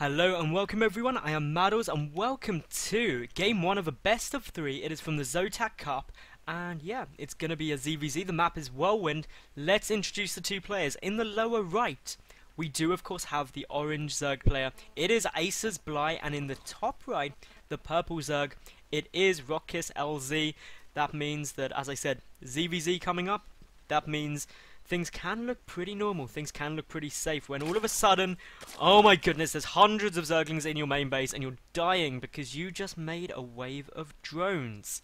Hello and welcome everyone, I am Madals and welcome to Game 1 of a best of 3. It is from the ZvZ Cup and yeah, it's going to be a ZvZ. The map is Whirlwind. Let's introduce the two players. In the lower right, we do of course have the orange Zerg player. It is AcerBly, and in the top right, the purple Zerg, it is Rockkiss LZ. That means that, as I said, ZvZ coming up. That means things can look pretty normal, things can look pretty safe, when all of a sudden, oh my goodness, there's hundreds of Zerglings in your main base and you're dying because you just made a wave of drones.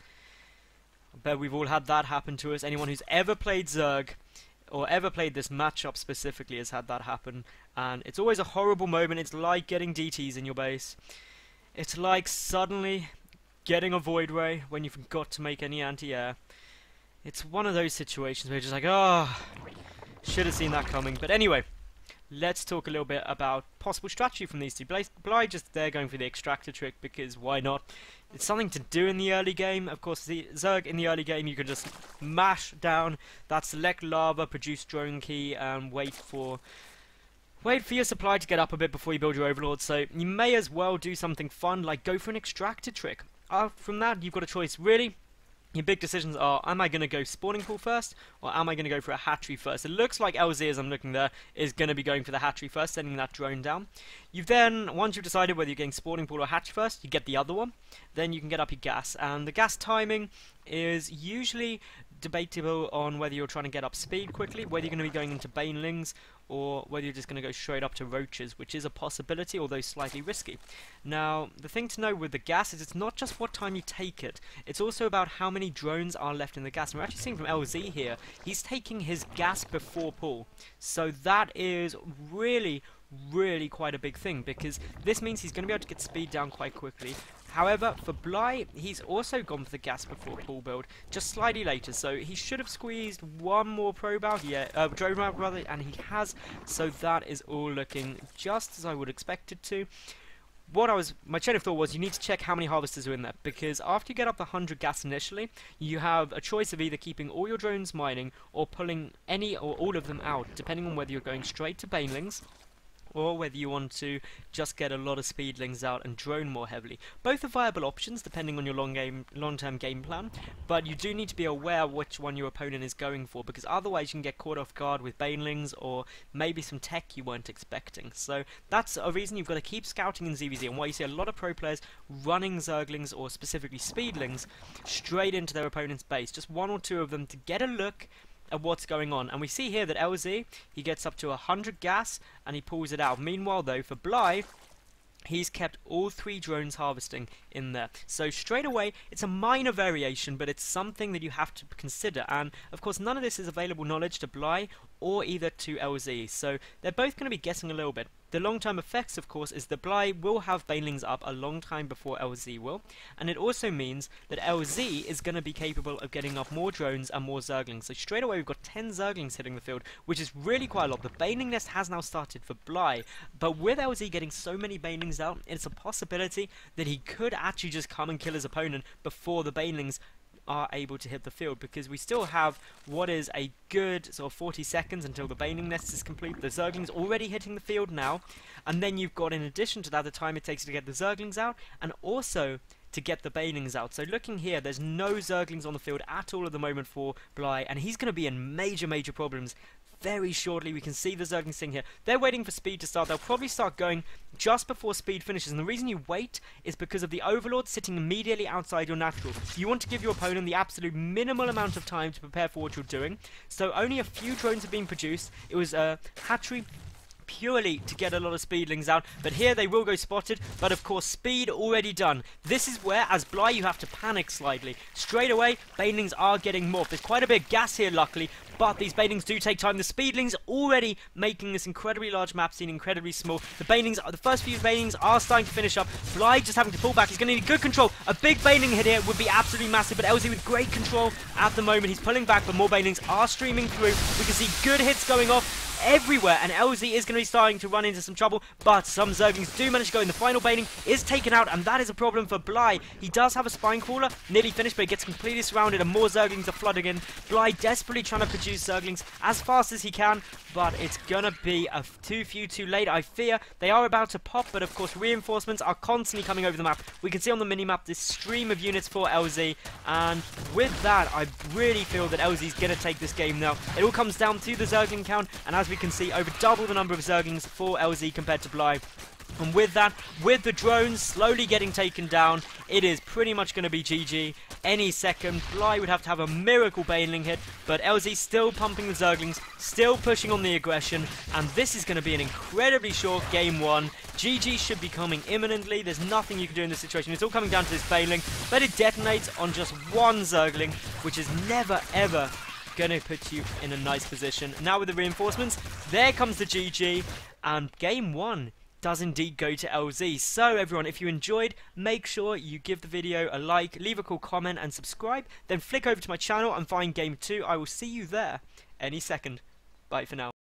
I bet we've all had that happen to us. Anyone who's ever played Zerg, or ever played this matchup specifically, has had that happen, and it's always a horrible moment. It's like getting DTs in your base. It's like suddenly getting a Void Ray when you forgot to make any anti-air. It's one of those situations where you're just like, oh, should have seen that coming. But anyway, let's talk a little bit about possible strategy from these two. Bly just there going for the extractor trick because why not? It's something to do in the early game. Of course, the Zerg in the early game, you can just mash down that select lava, produce drone key, and wait for your supply to get up a bit before you build your overlord. So you may as well do something fun, like go for an extractor trick. From that, you've got a choice, really. Your big decisions are, am I going to go spawning pool first, or am I going to go for a hatchery first? It looks like LZ, as I'm looking there, is going to be going for the hatchery first, sending that drone down. You've then, once you've decided whether you're getting spawning pool or hatch first, you get the other one. Then you can get up your gas, and the gas timing is usually debatable on whether you're trying to get up speed quickly, whether you're going to be going into banelings, or whether you're just going to go straight up to roaches, which is a possibility, although slightly risky. Now, the thing to know with the gas is it's not just what time you take it, it's also about how many drones are left in the gas. And we're actually seeing from LZ here, he's taking his gas before pool. So that is really quite a big thing, because this means he's going to be able to get speed down quite quickly. However, for Bly, he's also gone for the gas before pool build, just slightly later, so he should have squeezed one more drone round rather, and he has, so that is all looking just as I would expect it to. My chain of thought was, you need to check how many harvesters are in there, because after you get up the 100 gas initially, you have a choice of either keeping all your drones mining, or pulling any or all of them out, depending on whether you're going straight to banelings, or whether you want to just get a lot of speedlings out and drone more heavily. Both are viable options depending on your long-term game plan, but you do need to be aware which one your opponent is going for, because otherwise you can get caught off guard with banelings or maybe some tech you weren't expecting. So that's a reason you've got to keep scouting in ZvZ, and why you see a lot of pro players running Zerglings, or specifically speedlings, straight into their opponent's base. Just one or two of them to get a look at what's going on. And we see here that LZ, he gets up to 100 gas and he pulls it out. Meanwhile though, for Bly, he's kept all 3 drones harvesting in there. So straight away, it's a minor variation, but it's something that you have to consider. And of course, none of this is available knowledge to Bly or either to LZ. So they're both going to be guessing a little bit. The long-term effects, of course, is that Bly will have banelings up a long time before LZ will, and it also means that LZ is going to be capable of getting up more drones and more Zerglings. So straight away we've got 10 Zerglings hitting the field, which is really quite a lot. The baneling nest has now started for Bly, but with LZ getting so many banelings out, it's a possibility that he could actually just come and kill his opponent before the banelings are able to hit the field, because we still have what is a good sort of 40 seconds until the baneling nest is complete. The Zerglings already hitting the field now, and then you've got, in addition to that, the time it takes to get the Zerglings out and also to get the banelings out. So looking here, there's no Zerglings on the field at all at the moment for Bly, and he's going to be in major problems very shortly. We can see the Zerglings sitting here. They're waiting for speed to start. They'll probably start going just before speed finishes, and the reason you wait is because of the overlord sitting immediately outside your natural. You want to give your opponent the absolute minimal amount of time to prepare for what you're doing, so only a few drones have been produced. It was a hatchery purely to get a lot of speedlings out, but here they will go spotted, but of course speed already done. This is where, as Bly, you have to panic slightly. Straight away, banelings are getting morphed. There's quite a bit of gas here, luckily, but these banelings do take time. The speedlings already making this incredibly large map scene incredibly small. The first few banelings are starting to finish up. Bly just having to pull back. He's going to need good control. A big baneling hit here would be absolutely massive, but LZ with great control at the moment. He's pulling back, but more banelings are streaming through. We can see good hits going off. everywhere, and LZ is going to be starting to run into some trouble, but some Zerglings do manage to go in. The final baneling is taken out, and that is a problem for Bly. He does have a spine crawler, nearly finished, but he gets completely surrounded, and more Zerglings are flooding in. Bly desperately trying to produce Zerglings as fast as he can, but it's gonna be too few too late, I fear. They are about to pop, but of course reinforcements are constantly coming over the map. We can see on the minimap this stream of units for LZ, and with that, I really feel that LZ is gonna take this game now. It all comes down to the Zergling count, and as we can see, over double the number of Zerglings for LZ compared to Bly. And with that, with the drones slowly getting taken down, it is pretty much going to be GG any second. Bly would have to have a miracle baneling hit, but LZ still pumping the Zerglings, still pushing on the aggression, and this is going to be an incredibly short game one. GG should be coming imminently. There's nothing you can do in this situation. It's all coming down to this baneling, but it detonates on just one Zergling, which is never ever gonna put you in a nice position. Now with the reinforcements, there comes the GG, and game one does indeed go to LZ. So everyone, if you enjoyed, make sure you give the video a like, leave a cool comment and subscribe, then flick over to my channel and find game 2. I will see you there any second. Bye for now.